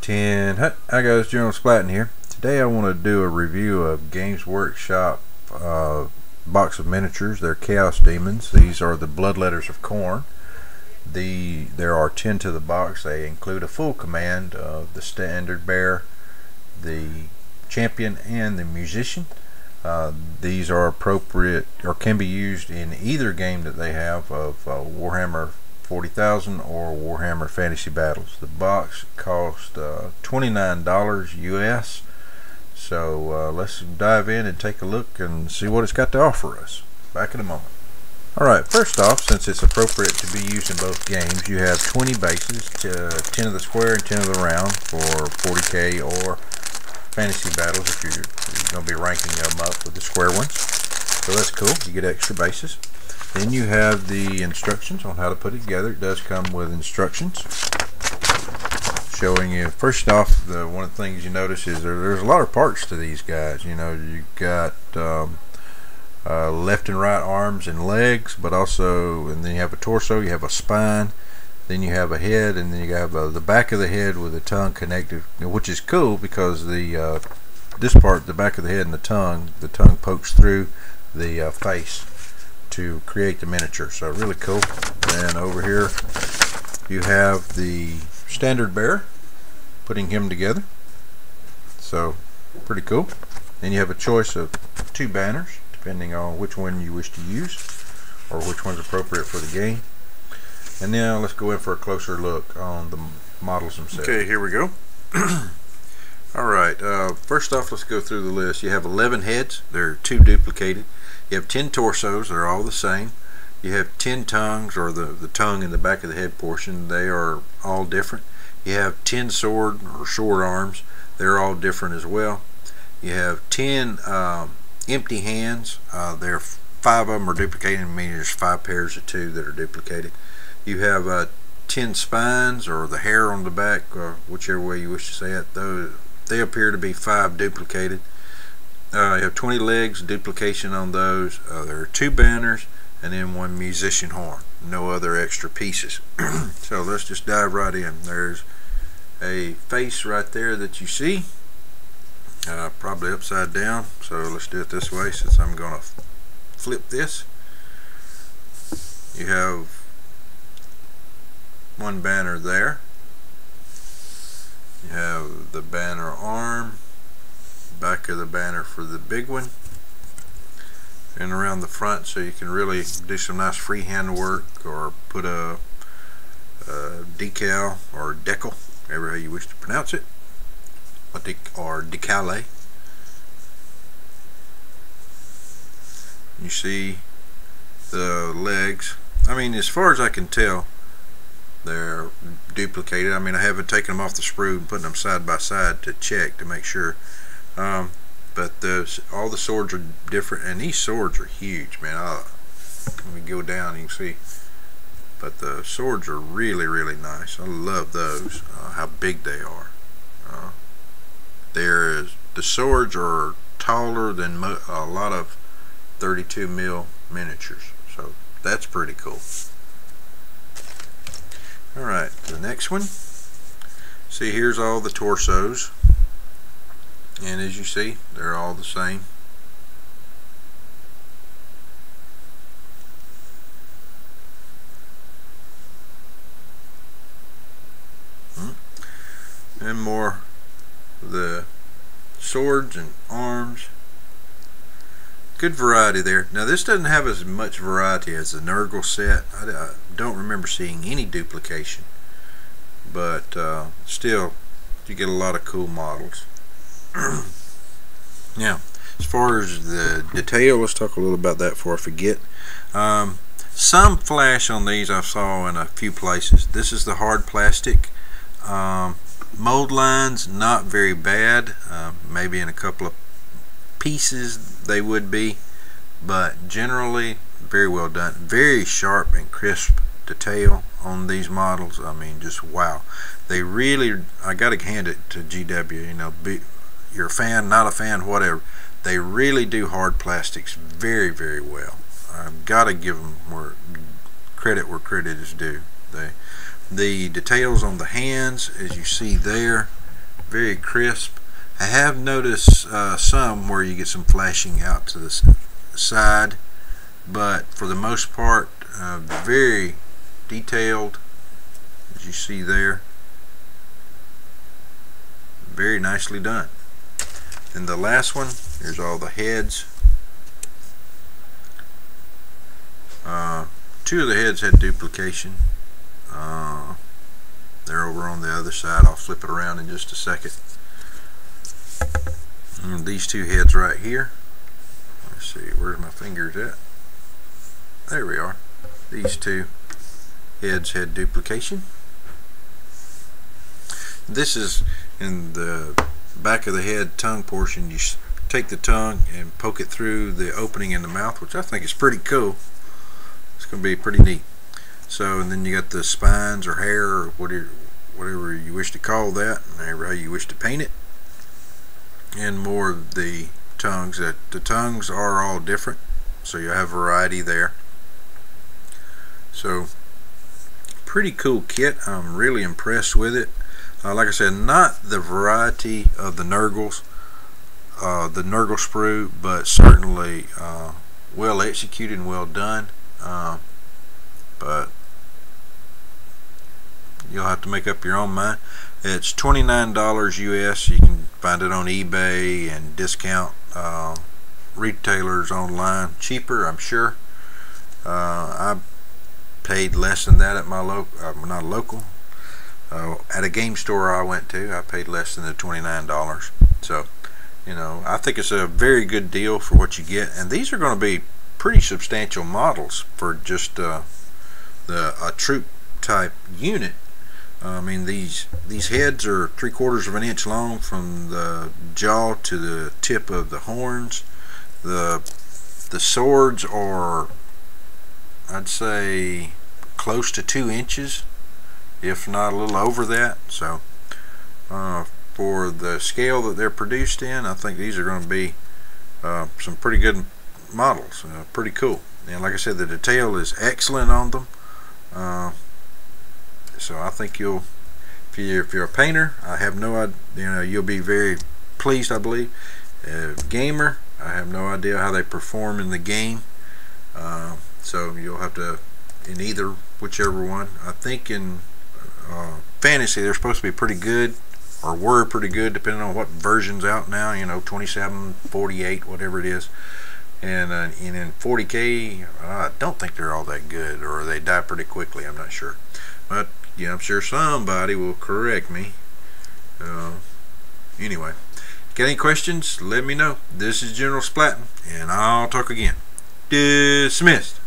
10. Hi guys, General Splatton here. Today I want to do a review of Games Workshop box of miniatures. They're Chaos Demons. These are the Bloodletters of Khorne. There are 10 to the box. They include a full command of the Standard Bearer, the Champion, and the Musician. These are appropriate or can be used in either game that they have of Warhammer 40,000 or Warhammer Fantasy Battles. The box cost $29 US. So let's dive in and take a look and see what it's got to offer us. Back in a moment. Alright, first off, since it's appropriate to be used in both games, you have 20 bases, 10 of the square and 10 of the round for 40k or Fantasy Battles if you're going to be ranking them up with the square ones. So that's cool, you get extra bases. Then you have the instructions on how to put it together. It does come with instructions showing you, first off, one of the things you notice is there's a lot of parts to these guys. You know, you've got left and right arms and legs, but also, and then you have a torso, you have a spine, then you have a head, and then you have the back of the head with the tongue connected, which is cool because this part, the back of the head and the tongue pokes through the face to create the miniature. So really cool. And over here you have the Standard Bearer, putting him together. So pretty cool. Then you have a choice of 2 banners depending on which one you wish to use or which one's appropriate for the game. And now let's go in for a closer look on the models themselves. Okay, here we go. Alright, first off, let's go through the list. You have 11 heads. They're 2 duplicated. You have 10 torsos. They're all the same. You have 10 tongues, or the tongue in the back of the head portion. They are all different. You have 10 sword or sword arms. They're all different as well. You have 10 empty hands. There 5 of them are duplicated, meaning there's 5 pairs of 2 that are duplicated. You have 10 spines, or the hair on the back, or whichever way you wish to say it. They appear to be 5 duplicated. You have 20 legs, duplication on those. There are 2 banners and then 1 musician horn. No other extra pieces. So let's just dive right in. There's a face right there that you see, probably upside down. So let's do it this way since I'm going to flip this. You have 1 banner there. You have the banner arm, back of the banner for the big one, and around the front, so you can really do some nice freehand work or put a decal or decal, however you wish to pronounce it, or decale. You see the legs. I mean, as far as I can tell, they're duplicated. I mean, I haven't taken them off the sprue and putting them side by side to check to make sure. But all the swords are different, and these swords are huge, man. Let me go down and you can see. But the swords are really, really nice. I love those. How big they are. The swords are taller than a lot of 32 mil miniatures, so that's pretty cool. Alright, the next one. See, here's all the torsos. And as you see, they're all the same. And more the swords and arms. Good variety there. Now this doesn't have as much variety as the Nurgle set. I don't remember seeing any duplication, but still you get a lot of cool models. Now, as far as the detail, let's talk a little about that before I forget. Some flash on these I saw in a few places. This is the hard plastic. Mold lines, not very bad. Maybe in a couple of pieces they would be, but generally very well done. Very sharp and crisp detail on these models. I mean, just wow. They really, I gotta hand it to GW. You know, you're a fan, not a fan, whatever. They really do hard plastics very, very well. I've got to give them credit where credit is due. The details on the hands, as you see there, very crisp. I have noticed some where you get some flashing out to the side, but for the most part, very detailed, as you see there. Very nicely done. And the last one, here's all the heads. Two of the heads had duplication. They're over on the other side. I'll flip it around in just a second. And these two heads right here. Let's see, where's my fingers at? There we are. These two heads had duplication. This is in the back of the head tongue portion. You take the tongue and poke it through the opening in the mouth, which I think is pretty cool. It's going to be pretty neat. So, and then you got the spines or hair or whatever you wish to call that, and however you wish to paint it. And more of the tongues. The tongues are all different, so you have variety there. So, pretty cool kit. I'm really impressed with it. Like I said, not the variety of the Nurgles, the Nurgle sprue, but certainly well executed and well done. But you'll have to make up your own mind. It's $29 US. You can find it on eBay and discount retailers online. Cheaper, I'm sure. I paid less than that at my local. At a game store I went to, I paid less than the $29. So, you know, I think it's a very good deal for what you get. And these are going to be pretty substantial models for just a troop type unit. I mean, these heads are 3/4 of an inch long from the jaw to the tip of the horns. The swords are, I'd say, close to 2 inches, if not a little over that. So for the scale that they're produced in, I think these are going to be some pretty good models. Pretty cool. And like I said, the detail is excellent on them. So I think if you're a painter, I have no idea, you'll be very pleased, I believe. Gamer, I have no idea how they perform in the game. So you'll have to, in whichever one. I think in fantasy they're supposed to be pretty good, or were pretty good, depending on what version's out now. 27, 48, whatever it is. And in 40K, I don't think they're all that good, or they die pretty quickly. I'm not sure, but yeah, I'm sure somebody will correct me. Anyway, got any questions? Let me know. This is General Splatton, and I'll talk again. Dismissed.